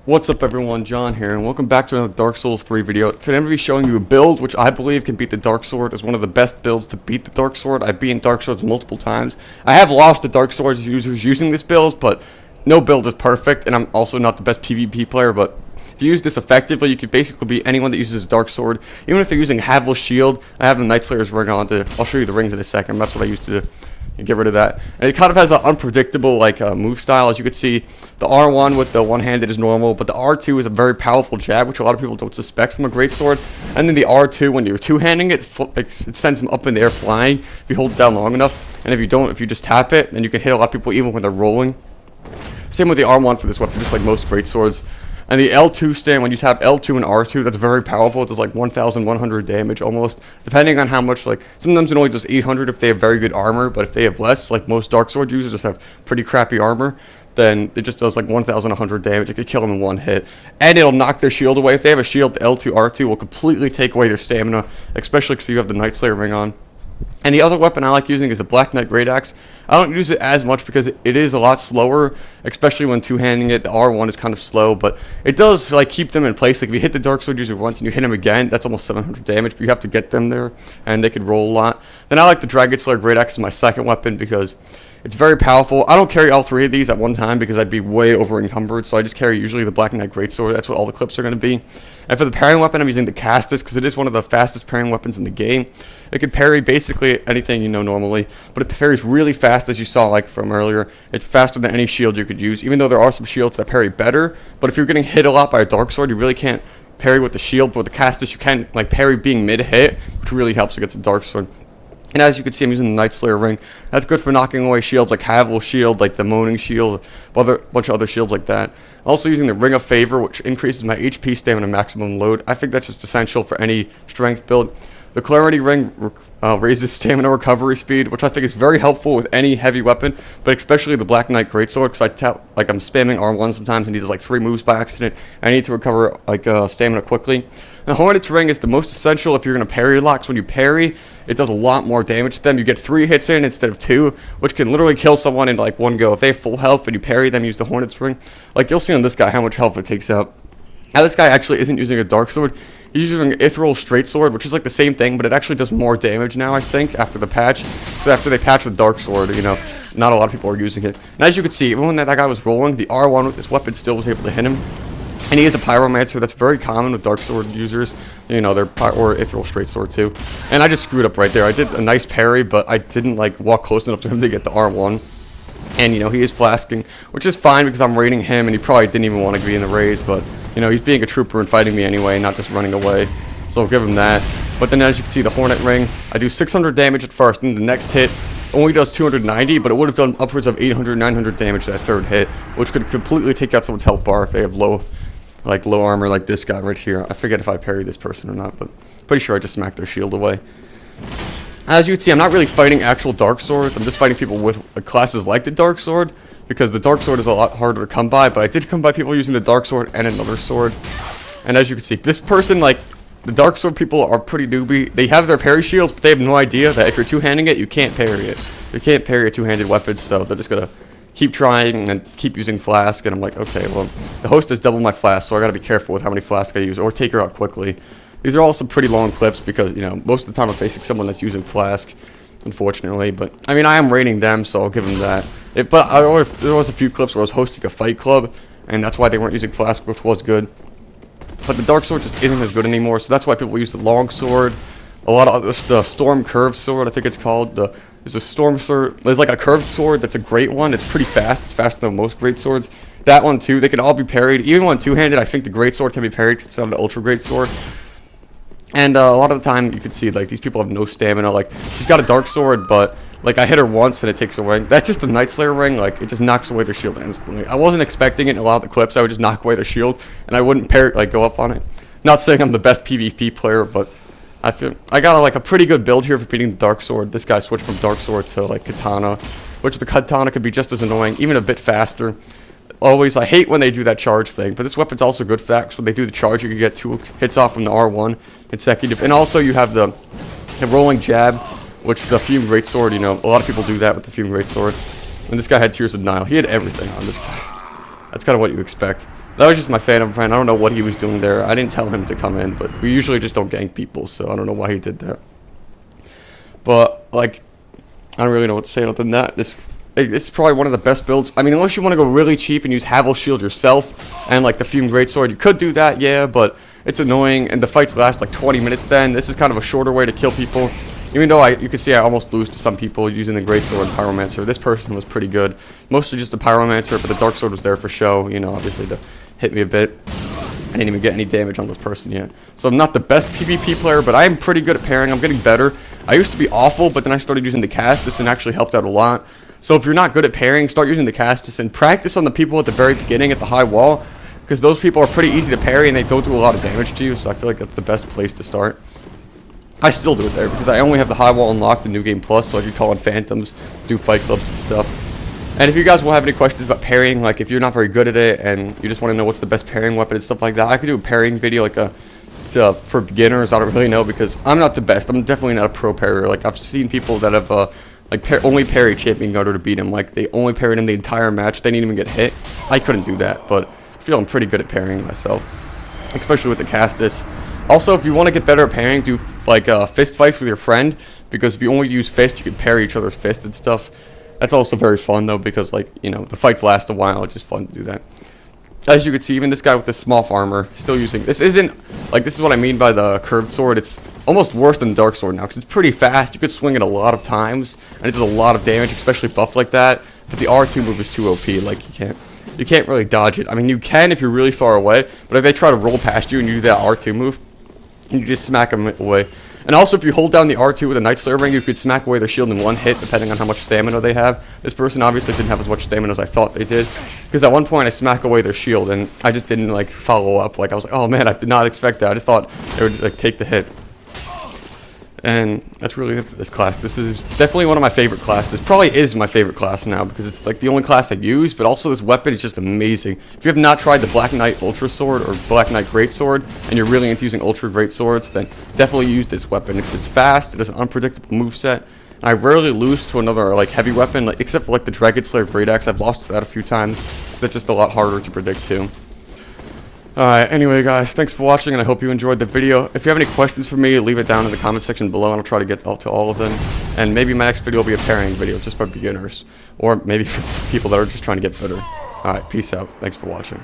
What's up everyone, John here, and welcome back to another Dark Souls 3 video. Today I'm going to be showing you a build which I believe can beat the Dark Sword. It's one of the best builds to beat the Dark Sword. I've beaten Dark Swords multiple times. I have lost to Dark Swords users using this build, but no build is perfect, and I'm also not the best PvP player, but if you use this effectively, you could basically beat anyone that uses a Dark Sword. Even if they're using Havel's Shield, I have the Night Slayer's ring on I'll show you the rings in a second. That's what I used to do. And get rid of that. And it kind of has an unpredictable move style. As you can see, the R1 with the one-handed is normal, but the R2 is a very powerful jab, which a lot of people don't suspect from a greatsword. And then the R2, when you're two-handing it, it sends them up in the air flying if you hold it down long enough. And if you don't, if you just tap it, then you can hit a lot of people even when they're rolling. Same with the R1 for this weapon, just like most greatswords. And the L2 stand, when you tap L2 and R2, that's very powerful. It does like 1,100 damage almost, depending on how much, sometimes it only does 800 if they have very good armor, but if they have less, like most Dark Sword users just have pretty crappy armor, then it just does like 1,100 damage. It could kill them in one hit. And it'll knock their shield away. If they have a shield, the L2, R2 will completely take away their stamina, especially because you have the Night Slayer ring on. And the other weapon I like using is the Black Knight Great Axe. I don't use it as much because it is a lot slower, especially when two-handing it. The R1 is kind of slow, but it does keep them in place. Like if you hit the Dark Sword user once and you hit him again, that's almost 700 damage, but you have to get them there, and they could roll a lot. Then I like the Dragon Slayer Great Axe as my second weapon because it's very powerful. I don't carry all three of these at one time because I'd be way over encumbered, so I just carry usually the Black Knight Greatsword. That's what all the clips are going to be. And for the parrying weapon, I'm using the Castus because it is one of the fastest parrying weapons in the game. It can parry basically anything you know normally, but it parries really fast, as you saw from earlier. It's faster than any shield you could use, even though there are some shields that parry better. But if you're getting hit a lot by a Dark Sword, you really can't parry with the shield, but with the Castus you can parry being mid-hit, which really helps against the Dark Sword. And as you can see, I'm using the Night Slayer ring. That's good for knocking away shields like Havel's Shield, like the Moaning Shield, a bunch of other shields like that. I'm also using the Ring of Favor, which increases my HP, stamina, maximum load. I think that's just essential for any strength build. The Clarity Ring raises stamina recovery speed, which I think is very helpful with any heavy weapon, but especially the Black Knight Greatsword, because I'm spamming R1 sometimes and he does 3 moves by accident. I need to recover stamina quickly. The Hornet's Ring is the most essential if you're going to parry locks. When you parry, it does a lot more damage to them. You get 3 hits in instead of 2, which can literally kill someone in one go. If they have full health and you parry them, use the Hornet's Ring. You'll see on this guy how much health it takes out. Now this guy actually isn't using a Dark Sword. He's using an Ithral Straight Sword, which is the same thing, but it actually does more damage now, I think, after the patch. So after they patch the Dark Sword, not a lot of people are using it. And as you can see, even when that guy was rolling, the R1 with this weapon still was able to hit him. And he is a Pyromancer. That's very common with Dark Sword users. They're or Ithral Straight Sword too. And I just screwed up right there. I did a nice parry, but I didn't walk close enough to him to get the R1. And he is flasking, which is fine because I'm raiding him, and he probably didn't even want to be in the raid. But he's being a trooper and fighting me anyway, not just running away. So I'll give him that. But then as you can see, the Hornet Ring, I do 600 damage at first, and the next hit only does 290, but it would have done upwards of 800, 900 damage that third hit, which could completely take out someone's health bar if they have low armor like this guy right here. I forget if I parried this person or not, but pretty sure I just smacked their shield away. As you can see, I'm not really fighting actual Dark Swords. I'm just fighting people with classes like the Dark Sword, because the Dark Sword is a lot harder to come by, but I did come by people using the Dark Sword and another sword. And as you can see, this person, the Dark Sword people are pretty newbie. They have their parry shields, but they have no idea that if you're two-handing it, you can't parry it. You can't parry a two-handed weapon, so they're just gonna keep trying and keep using Flask, and I'm like, okay, well, the host has doubled my Flask, so I gotta be careful with how many Flask I use, or take her out quickly. These are all some pretty long clips because, most of the time I'm facing someone that's using Flask, unfortunately, but, I mean, I am rating them, so I'll give them that. There was a few clips where I was hosting a fight club, and that's why they weren't using Flask, which was good. But the Dark Sword just isn't as good anymore, so that's why people use the Long Sword. A lot of the Storm Curved Sword, I think it's called. There's a Storm Sword. There's a curved sword that's a great one. It's pretty fast. It's faster than most great swords. That one too. They can all be parried. Even when two-handed, I think the Great Sword can be parried because it's not an Ultra Great Sword. And a lot of the time, you can see these people have no stamina. She's got a Dark Sword, but I hit her once and it takes away. That's just the Night Slayer ring. It just knocks away their shield instantly. I wasn't expecting it in a lot of the clips. I would just knock away their shield, and I wouldn't go up on it. Not saying I'm the best PvP player, but I feel I got a pretty good build here for beating the Dark Sword. This guy switched from Dark Sword to Katana, which the Katana could be just as annoying, even a bit faster. I hate when they do that charge thing, but this weapon's also good for that, because when they do the charge, you can get 2 hits off from the R1 consecutive. And also you have the rolling jab, which the Fume Greatsword, a lot of people do that with the Fume Greatsword. And this guy had Tears of Nile. He had everything on this guy. That's kind of what you expect. That was just my phantom friend. I don't know what he was doing there. I didn't tell him to come in, but we usually just don't gank people, so I don't know why he did that. But, like, I don't really know what to say other than that. This is probably one of the best builds. I mean, unless you want to go really cheap and use Havel Shield yourself and like the Fume Greatsword, you could do that, yeah, but it's annoying and the fights last like 20 minutes then. This is kind of a shorter way to kill people. Even though you can see I almost lose to some people using the Greatsword and Pyromancer. This person was pretty good. Mostly just the Pyromancer, but the Dark Sword was there for show, you know, obviously to hit me a bit. I didn't even get any damage on this person yet. So I'm not the best PvP player, but I am pretty good at pairing. I'm getting better. I used to be awful, but then I started using the Castus and actually helped out a lot. So if you're not good at pairing, start using the Castus and practice on the people at the very beginning at the high wall, because those people are pretty easy to parry and they don't do a lot of damage to you, so I feel like that's the best place to start. I still do it there because I only have the high wall unlocked in New Game Plus, so I can call in Phantoms, do fight clubs and stuff. And if you guys will have any questions about parrying, like if you're not very good at it and you just want to know what's the best parrying weapon and stuff like that, I could do a parrying video like for beginners. I don't really know because I'm not the best. I'm definitely not a pro parrier. Like I've seen people that have only parried Champion Guarder to beat him. Like they only parried him the entire match. They didn't even get hit. I couldn't do that, but I feel I'm pretty good at parrying myself, especially with the Castus. Also, if you want to get better at parrying, do like fist fights with your friend, because if you only use fist, you can parry each other's fist and stuff. That's also very fun though, because like, you know, the fights last a while. It's just fun to do that. As you can see, even this guy with this small armor still using this isn't like, this is what I mean by the curved sword. It's almost worse than the dark sword now because it's pretty fast. You could swing it a lot of times and it does a lot of damage, especially buffed like that. But the R2 move is too OP. Like you can't really dodge it. I mean, you can if you're really far away, but if they try to roll past you and you do that R2 move, you just smack them away. And also, if you hold down the R2 with a Night Slayer ring, you could smack away their shield in one hit, depending on how much stamina they have. This person obviously didn't have as much stamina as I thought they did, because at one point I smack away their shield, and I just didn't like follow up. Like I was like, oh man, I did not expect that. I just thought they would like take the hit. And that's really it for this class. This is definitely one of my favorite classes. Probably is my favorite class now because it's like the only class I use, but also this weapon is just amazing. If you have not tried the Black Knight Ultra Sword or Black Knight Great Sword, and you're really into using Ultra Great Swords, then definitely use this weapon because it's fast, it has an unpredictable moveset, and I rarely lose to another like heavy weapon, like, except for like the Dragon Slayer Great Axe. I've lost to that a few times. That's just a lot harder to predict too. Alright, anyway guys, thanks for watching and I hope you enjoyed the video. If you have any questions for me, leave it down in the comment section below and I'll try to get to all of them. And maybe my next video will be a pairing video just for beginners. Or maybe for people that are just trying to get better. Alright, peace out. Thanks for watching.